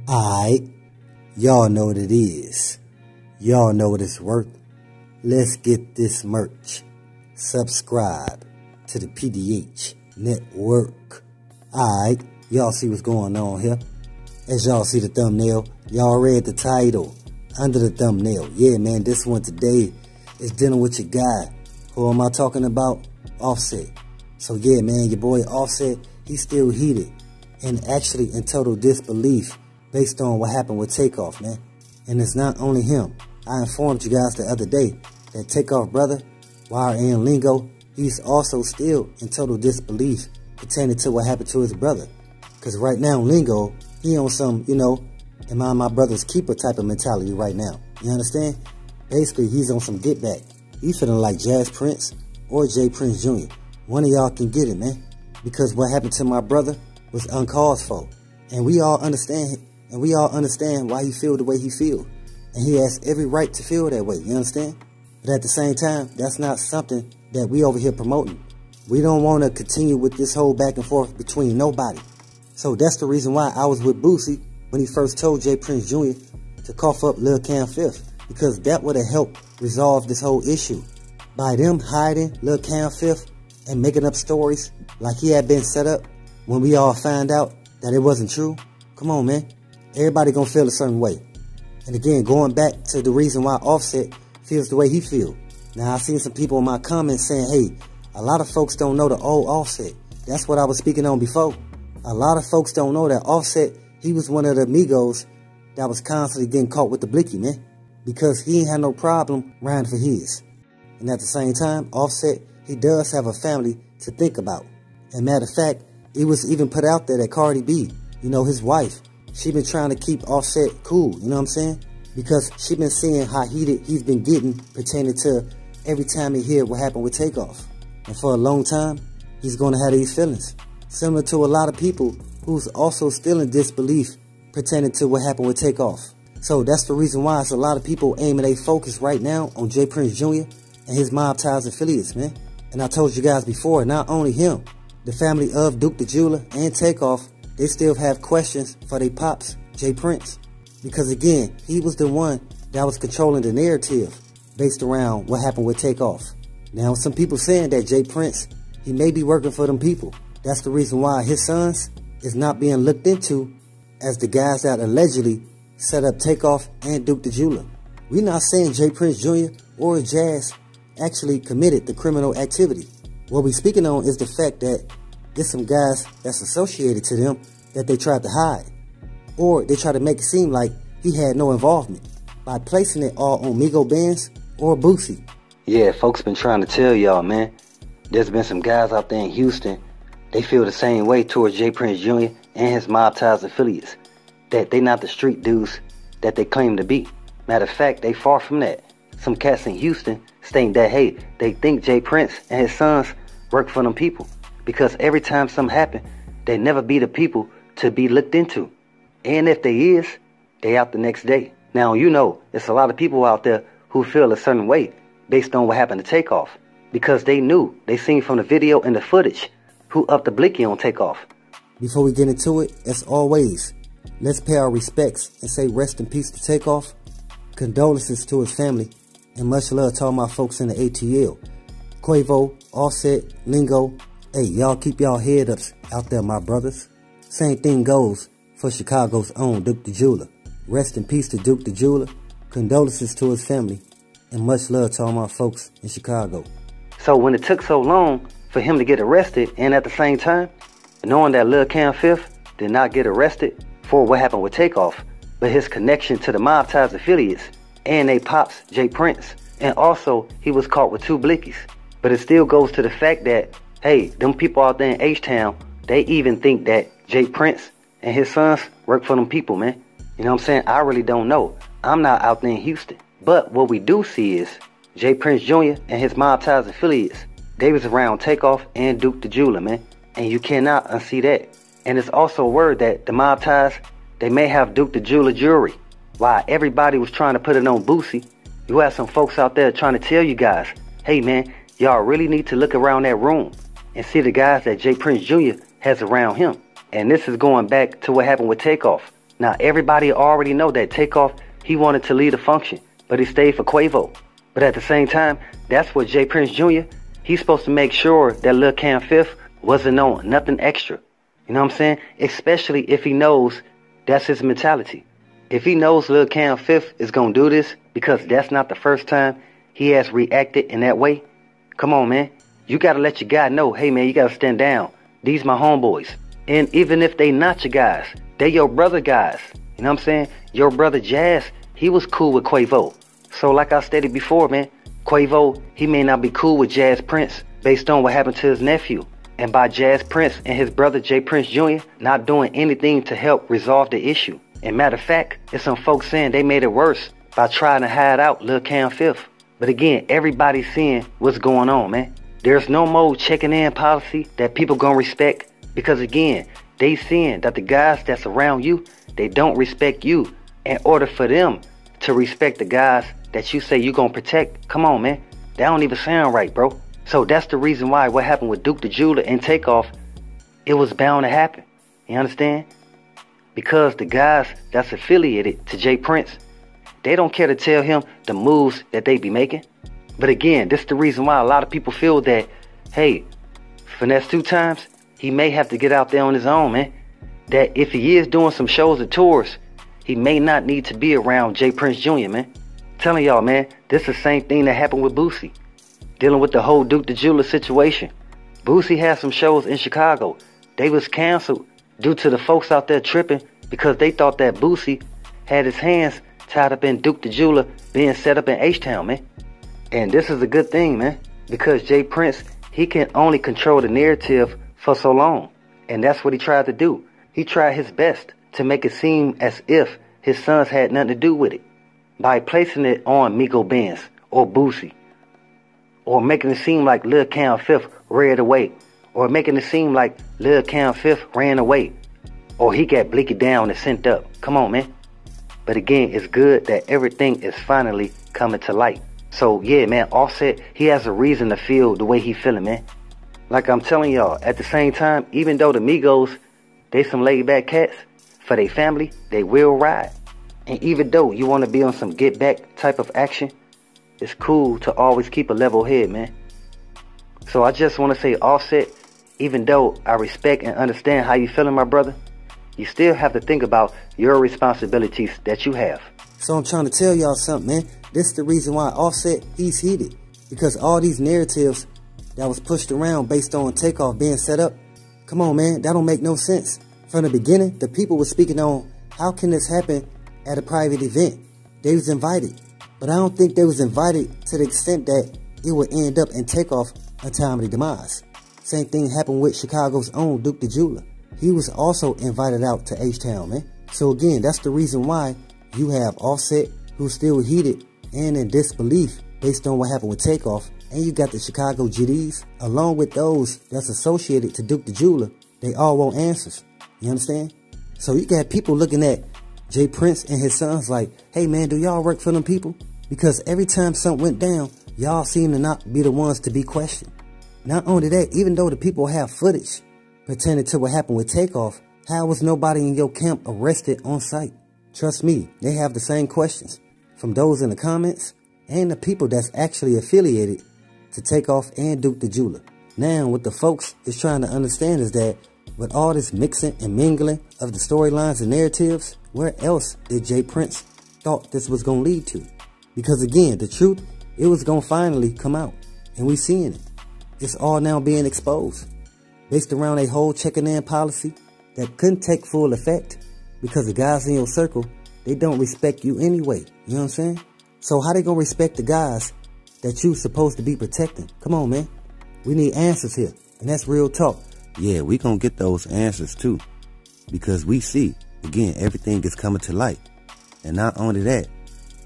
Alright, y'all know what it is. Y'all know what it's worth. Let's get this merch. Subscribe to the PDH Network. Alright, y'all see what's going on here. As y'all see the thumbnail, y'all read the title under the thumbnail. Yeah, man, this one today is dealing with your guy. Who am I talking about? Offset. So yeah, man, your boy Offset, he's still heated and actually in total disbelief based on what happened with TakeOff, man. And it's not only him. I informed you guys the other day that TakeOff brother, YRNLingo, he's also still in total disbelief pertaining to what happened to his brother. Because right now, Lingo, he on some, am I my brother's keeper type of mentality right now. You understand? Basically, he's on some get back. He's feeling like J.Prince or J.Prince Jr. One of y'all can get it, man. Because what happened to my brother was uncalled for. And we all understand why he feel the way he feel. And he has every right to feel that way, you understand? But at the same time, that's not something that we over here promoting. We don't want to continue with this whole back and forth between nobody. So that's the reason why I was with Boosie when he first told J.Prince Jr. to cough up LilCam5th. Because that would have helped resolve this whole issue. By them hiding LilCam5th and making up stories like he had been set up when we all found out that it wasn't true. Come on, man. Everybody gonna feel a certain way. And again, going back to the reason why Offset feels the way he feel. Now, I seen some people in my comments saying, hey, a lot of folks don't know the old Offset. That's what I was speaking on before. A lot of folks don't know that Offset, he was one of the Migos that was constantly getting caught with the blicky, man. Because he ain't had no problem riding for his. And at the same time, Offset, he does have a family to think about. And matter of fact, it was even put out there that Cardi B, his wife, she been trying to keep Offset cool, you know what I'm saying? Because she been seeing how heated he's been getting pertaining to every time he hear what happened with TakeOff. And for a long time, he's going to have these feelings. Similar to a lot of people who's also still in disbelief pertaining to what happened with TakeOff. So that's the reason why it's a lot of people aiming their focus right now on J.Prince Jr. and his mob ties affiliates, man. And I told you guys before, not only him, the family of Duke the Jeweler and TakeOff, they still have questions for their pops, J.Prince. Because again, he was the one that was controlling the narrative based around what happened with TakeOff. Now, some people saying that J.Prince, he may be working for them people. That's the reason why his sons is not being looked into as the guys that allegedly set up TakeOff and Duke the Jeweler. We're not saying J.Prince Jr. or Jazz actually committed the criminal activity. What we're speaking on is the fact that there's some guys that's associated to them that they tried to hide. Or they try to make it seem like he had no involvement by placing it all on Migos bands or Boosie. Yeah, folks been trying to tell y'all, man. There's been some guys out there in Houston, they feel the same way towards J.Prince Jr. and his mob ties affiliates. That they not the street dudes that they claim to be. Matter of fact, they far from that. Some cats in Houston stating that, hey, they think J.Prince and his sons work for them people. Because every time something happen, they never be the people to be looked into. And if they is, they out the next day. Now, it's a lot of people out there who feel a certain way based on what happened to TakeOff. Because they seen from the video and the footage who upped the blicky on TakeOff. Before we get into it, as always, let's pay our respects and say rest in peace to TakeOff, condolences to his family, and much love to all my folks in the ATL. Quavo, Offset, Lingo, hey, y'all keep y'all head ups out there, my brothers. Same thing goes for Chicago's own Duke the Jeweler. Rest in peace to Duke the Jeweler, condolences to his family, and much love to all my folks in Chicago. So when it took so long for him to get arrested, and at the same time, knowing that LilCam5th did not get arrested for what happened with TakeOff, but his connection to the mob ties affiliates and they pops J.Prince, and also he was caught with 2 blickies. But it still goes to the fact that, hey, them people out there in H-Town, they even think that J.Prince and his sons work for them people, man. You know what I'm saying? I really don't know. I'm not out there in Houston. But what we do see is J.Prince Jr. and his mob ties affiliates, they was around TakeOff and Duke the Jeweler, man. And you cannot unsee that. And it's also word that the mob ties, they may have Duke the Jeweler jewelry. While everybody was trying to put it on Boosie, you have some folks out there trying to tell you guys, hey man, y'all really need to look around that room and see the guys that J.Prince Jr. has around him. And this is going back to what happened with TakeOff. Now, everybody already know that TakeOff, he wanted to lead a function, but he stayed for Quavo. But at the same time, that's what J.Prince Jr., he's supposed to make sure that LilCam5th wasn't on nothing extra. You know what I'm saying? Especially if he knows that's his mentality. If he knows LilCam5th is going to do this, because that's not the first time he has reacted in that way, come on, man. You got to let your guy know, hey, man, you got to stand down. These my homeboys. And even if they not your guys, they your brother guys. You know what I'm saying? Your brother Jazz, he was cool with Quavo. So like I stated before, man, Quavo, he may not be cool with J.Prince based on what happened to his nephew. And by J.Prince and his brother J.Prince Jr. not doing anything to help resolve the issue. And matter of fact, there's some folks saying they made it worse by trying to hide out LilCam5th. But again, everybody's seeing what's going on, man. There's no more checking in policy that people gonna respect. Because again, they seeing that the guys that's around you, they don't respect you. In order for them to respect the guys that you say you gonna protect, come on, man. That don't even sound right, bro. So that's the reason why what happened with Duke the Jeweler and TakeOff, it was bound to happen. You understand? Because the guys that's affiliated to J.Prince, they don't care to tell him the moves that they be making. But again, this is the reason why a lot of people feel that, hey, Finesse 2 Times, he may have to get out there on his own, man. That if he is doing some shows or tours, he may not need to be around J.Prince Jr., man. Telling y'all, man, this is the same thing that happened with Boosie. Dealing with the whole Duke the Jeweler situation. Boosie had some shows in Chicago. They was canceled due to the folks out there tripping because they thought that Boosie had his hands tied up in Duke the Jeweler being set up in H-Town, man. And this is a good thing, man, because J.Prince, he can only control the narrative for so long. And that's what he tried to do. He tried his best to make it seem as if his sons had nothing to do with it by placing it on Migos Benz or Boosie, or making it seem like LilCam5th ran away, or making it seem like LilCam5th ran away, or he got bleaked down and sent up. Come on, man. But again, it's good that everything is finally coming to light. So yeah, man, Offset, he has a reason to feel the way he feeling, man. Like I'm telling y'all, at the same time, even though the Migos, they some laid back cats, for their family, they will ride. And even though you want to be on some get back type of action, it's cool to always keep a level head, man. So I just want to say, Offset, even though I respect and understand how you feeling, my brother, you still have to think about your responsibilities that you have. So I'm trying to tell y'all something, man. This is the reason why Offset, he's heated. Because all these narratives that was pushed around based on TakeOff being set up, come on, man, that don't make no sense. From the beginning, the people were speaking on how can this happen at a private event. They was invited. But I don't think they was invited to the extent that it would end up in TakeOff untimely demise. Same thing happened with Chicago's own Duke the Jeweler. He was also invited out to H-Town, man. So again, that's the reason why you have Offset, who's still heated and in disbelief based on what happened with TakeOff. And you got the Chicago GDs, along with those that's associated to Duke the Jeweler. They all want answers. You understand? So you got people looking at J.Prince and his sons like, hey man, do y'all work for them people? Because every time something went down, y'all seem to not be the ones to be questioned. Not only that, even though the people have footage pertaining to what happened with TakeOff, how was nobody in your camp arrested on site? Trust me, they have the same questions from those in the comments and the people that's actually affiliated to TakeOff and Duke the Jeweler. Now, what the folks is trying to understand is that with all this mixing and mingling of the storylines and narratives, where else did J.Prince thought this was going to lead to? Because again, the truth, it was going to finally come out. And we seeing it. It's all now being exposed. Based around a whole checking in policy that couldn't take full effect because the guys in your circle, they don't respect you anyway. You know what I'm saying? So how they going to respect the guys that you supposed to be protecting? Come on, man. We need answers here. And that's real talk. Yeah, we gonna get those answers too. Because we see, again, everything is coming to light. And not only that,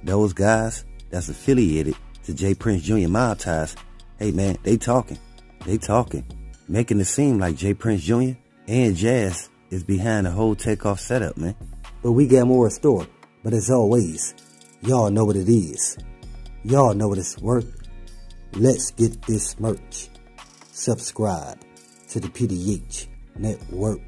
those guys that's affiliated to J.Prince Jr. mob ties, hey man, they talking. They talking. Making it seem like J.Prince Jr. and Jazz is behind the whole TakeOff setup, man. But we got more in store. But as always, y'all know what it is. Y'all know what it's worth. Let's get this merch. Subscribe to the PDH Network.